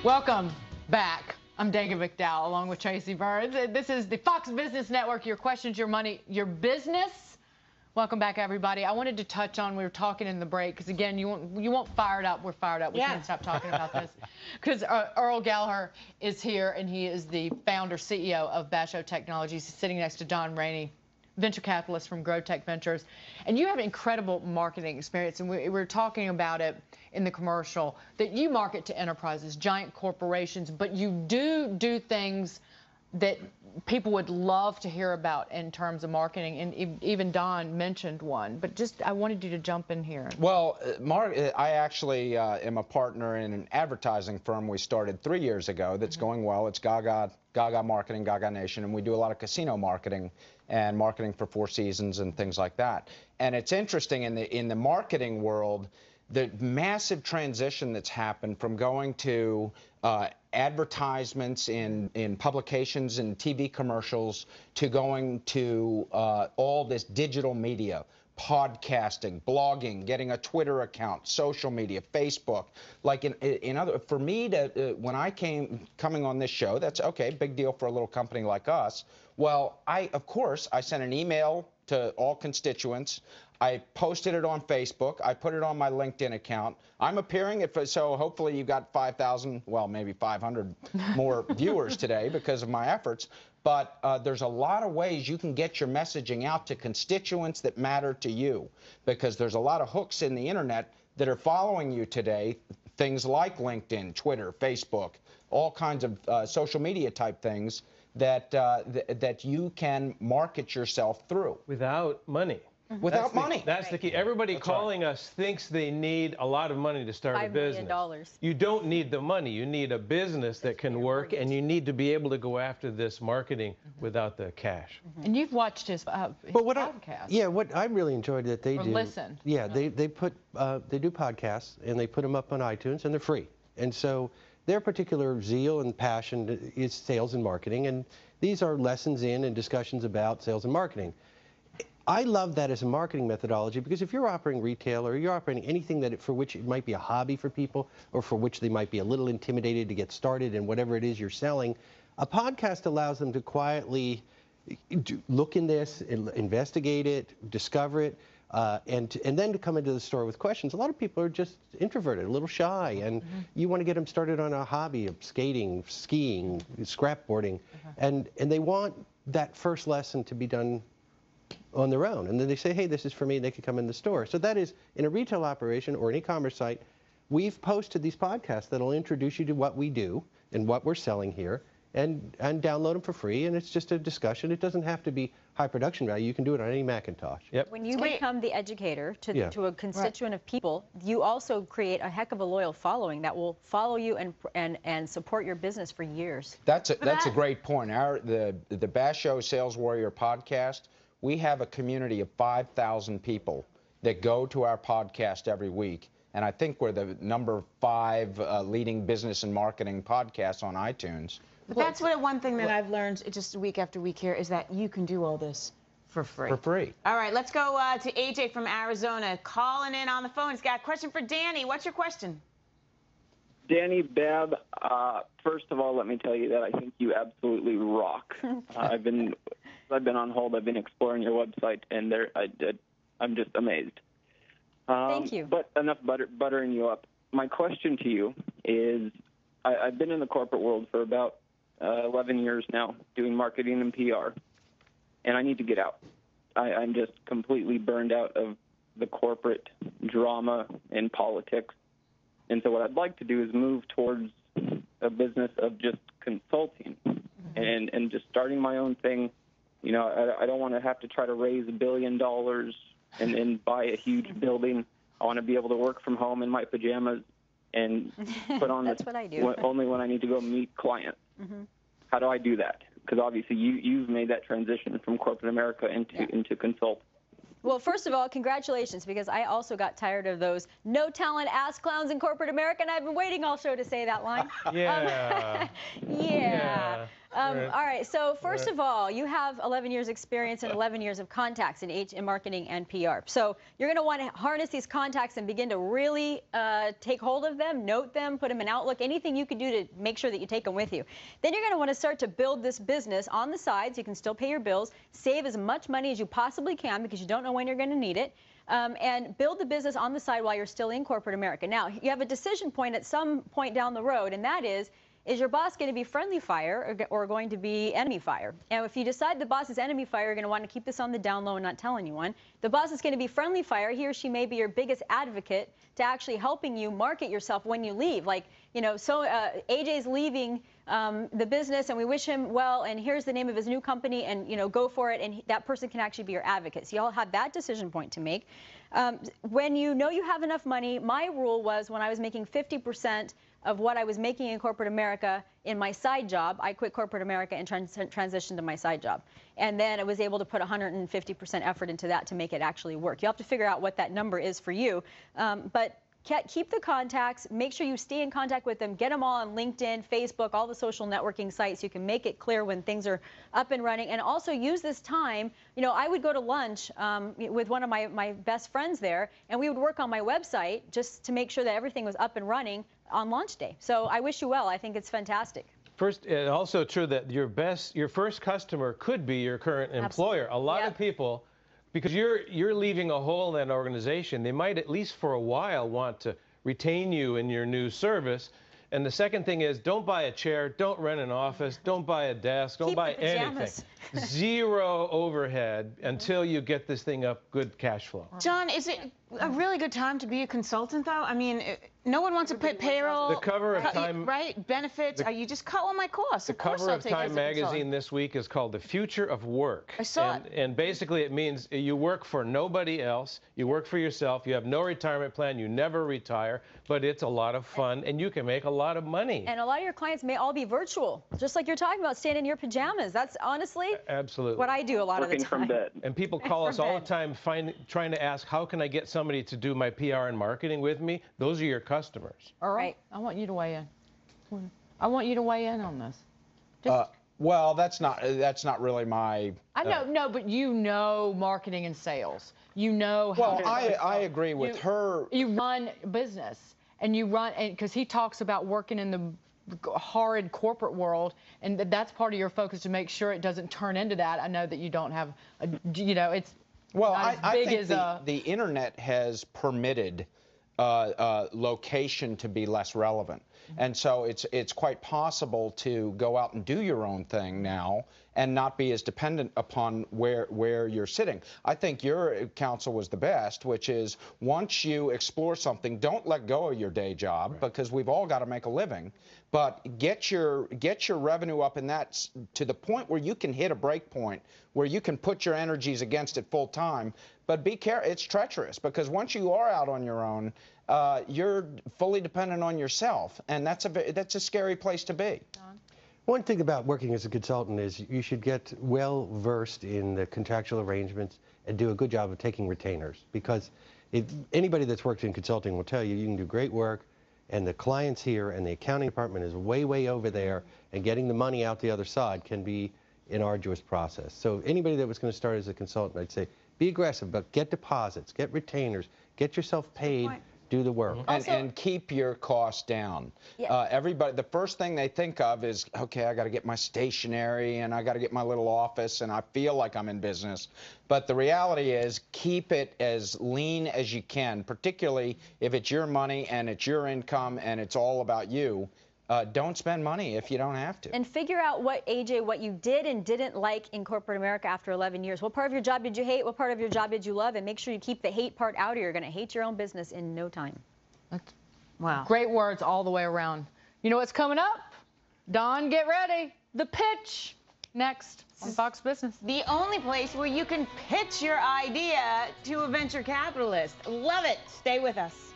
Welcome back. I'm Daga McDowell along with Tracy Burns. This is the Fox Business Network, Your Questions, Your Money, Your Business. Welcome back, everybody. I wanted to touch on, we were talking in the break, because again, you won't fire it up. We're fired up. We can't stop talking about this. Because Earl Galleher is here, and he is the founder, CEO of Basho Technologies. He's sitting next to Don Rainey, venture capitalist from Grow Tech Ventures. And you have incredible marketing experience, and we were talking about it in the commercial, that you market to enterprises, giant corporations, but you do things that people would love to hear about in terms of marketing, and even Don mentioned one. But just, I wanted you to jump in here. Well, Mark, I actually am a partner in an advertising firm we started 3 years ago that's going well. It's Gaga Marketing, Gaga Nation, and we do a lot of casino marketing and marketing for Four Seasons and things like that. And it's interesting in the marketing world, the massive transition that's happened from going to advertisements in publications and TV commercials to going to all this digital media, podcasting, blogging, getting a Twitter account, social media, Facebook. Like for me to when I coming on this show, that's okay, big deal for a little company like us. Well, of course I sent an email to all constituents. I posted it on Facebook. I put it on my LinkedIn account. I'm appearing so hopefully you got 5,000, well, maybe 500 more viewers today because of my efforts. But there's a lot of ways you can get your messaging out to constituents that matter to you, because there's a lot of hooks in the internet that are following you today, things like LinkedIn, Twitter, Facebook, all kinds of social media type things that you can market yourself through. Without money. Without money. That's the key. Everybody calling us thinks they need a lot of money to start a business. $5 million. You don't need the money. You need a business that can work, and you need to be able to go after this marketing without the cash. And you've watched his podcast. What I really enjoyed that they do. Listen. Yeah, they do podcasts, and they put them up on iTunes, and they're free. And so their particular zeal and passion is sales and marketing, and these are lessons in and discussions about sales and marketing. I love that as a marketing methodology, because if you're operating retail or you're operating anything for which it might be a hobby for people, or for which they might be a little intimidated to get started in whatever it is you're selling, a podcast allows them to quietly look in this, investigate it, discover it, and then to come into the store with questions. A lot of people are just introverted, a little shy, and you want to get them started on a hobby of skating, skiing, scrapboarding, and they want that first lesson to be done on their own. And then they say, hey, this is for me, and they can come in the store. So that is, in a retail operation or an e-commerce site, we've posted these podcasts that'll introduce you to what we do and what we're selling here, and download them for free, and it's just a discussion. It doesn't have to be high production value. You can do it on any Macintosh. Yep. When you become the educator to a constituent of people, you also create a heck of a loyal following that will follow you and support your business for years. That's a great point. The Basho Sales Warrior podcast, we have a community of 5,000 people that go to our podcast every week. And I think we're the number 5 leading business and marketing podcasts on iTunes. But that's one thing that I've learned just week after week here, is that you can do all this for free. For free. All right, let's go to AJ from Arizona, calling in on the phone. He's got a question for Danny. What's your question? Danny, Bab, first of all, let me tell you that I think you absolutely rock. I've been on hold. I've been exploring your website, and I'm just amazed. Thank you. But enough buttering you up. My question to you is, I've been in the corporate world for about 11 years now, doing marketing and PR, and I need to get out. I'm just completely burned out of the corporate drama and politics. And so what I'd like to do is move towards a business of just consulting and just starting my own thing. You know, I don't want to have to try to raise $1 billion and buy a huge building. I want to be able to work from home in my pajamas and put on That's what I do. only when I need to go meet clients. How do I do that? Because obviously you've made that transition from corporate America into consult. Well, first of all, congratulations, because I also got tired of those no talent ass clowns in corporate America, and I've been waiting all show to say that line. Yeah. Yeah. All right, so first of all, you have 11 years experience and 11 years of contacts in marketing and PR. So you're going to want to harness these contacts and begin to really take hold of them, note them, put them in Outlook, anything you can do to make sure that you take them with you. Then you're going to want to start to build this business on the side so you can still pay your bills, save as much money as you possibly can because you don't know when you're going to need it. And build the business on the side while you're still in corporate America. Now, you have a decision point at some point down the road, and that is your boss going to be friendly fire or going to be enemy fire? And if you decide the boss is enemy fire, you're going to want to keep this on the down low and not tell anyone. The boss is going to be friendly fire. He or she may be your biggest advocate to actually helping you market yourself when you leave. Like, you know, so AJ's leaving the business and we wish him well, and here's the name of his new company, and, you know, go for it, and that person can actually be your advocate. So you all have that decision point to make. When you know you have enough money, my rule was when I was making 50% of what I was making in corporate America in my side job, I quit corporate America and transitioned to my side job. And then I was able to put 150% effort into that to make it actually work. You have to figure out what that number is for you. But keep the contacts, make sure you stay in contact with them, get them all on LinkedIn, Facebook, all the social networking sites. You can make it clear when things are up and running. And also use this time, you know, I would go to lunch with one of my best friends there, and we would work on my website just to make sure that everything was up and running on launch day. So I wish you well. I think it's fantastic. First, it's also true that your first customer could be your current employer. Absolutely. A lot of people, because you're leaving a hole in that organization, they might at least for a while want to retain you in your new service. And the second thing is, don't buy a chair, don't rent an office, don't buy a desk, don't buy anything. Zero overhead until you get this thing up good cash flow. John, is it a really good time to be a consultant, though? I mean, no one wants to put payroll, the cover of Time, right? Benefits. You just cut all my costs. The cover of Time magazine this week is called "The Future of Work." I saw it. And basically, it means you work for nobody else. You work for yourself. You have no retirement plan. You never retire. But it's a lot of fun, and you can make a lot of money. And a lot of your clients may all be virtual, just like you're talking about, staying in your pajamas. That's honestly absolutely what I do a lot of the time. Working from bed. And people call us all the time trying to ask, how can I get somebody to do my PR and marketing with me? Those are your customers. Earl, right. I want you to weigh in. I want you to weigh in on this. Well, that's not really my. I know, no, but you know marketing and sales. You know how. Well, I agree with her. You run a business, and you run, and because he talks about working in the horrid corporate world, and that's part of your focus to make sure it doesn't turn into that. I know that you don't have, you know, it's well, not as big I think as the internet has permitted location to be less relevant. And so it's quite possible to go out and do your own thing now and not be as dependent upon where you're sitting. I think your counsel was the best, which is once you explore something, don't let go of your day job, because we've all got to make a living. But get your revenue up in that to the point where you can hit a break point, where you can put your energies against it full time. But be careful, it's treacherous, because once you are out on your own, you're fully dependent on yourself, and that's a scary place to be. One thing about working as a consultant is you should get well versed in the contractual arrangements and do a good job of taking retainers, because anybody that's worked in consulting will tell you you can do great work, and the clients here and the accounting department is way over there, and getting the money out the other side can be an arduous process. So anybody that was going to start as a consultant, I'd say be aggressive, but get deposits, get retainers, get yourself paid, do the work. And keep your costs down. Yeah. Everybody, the first thing they think of is, okay, I got to get my stationery and I got to get my little office and I feel like I'm in business. But the reality is, keep it as lean as you can, particularly if it's your money and it's your income and it's all about you. Don't spend money if you don't have to. And figure out what you did and didn't like in corporate America after 11 years. What part of your job did you hate? What part of your job did you love? And make sure you keep the hate part out, or you're going to hate your own business in no time. Wow. Great words all the way around. You know what's coming up? Don, get ready. The pitch. Next on Fox Business. The only place where you can pitch your idea to a venture capitalist. Love it. Stay with us.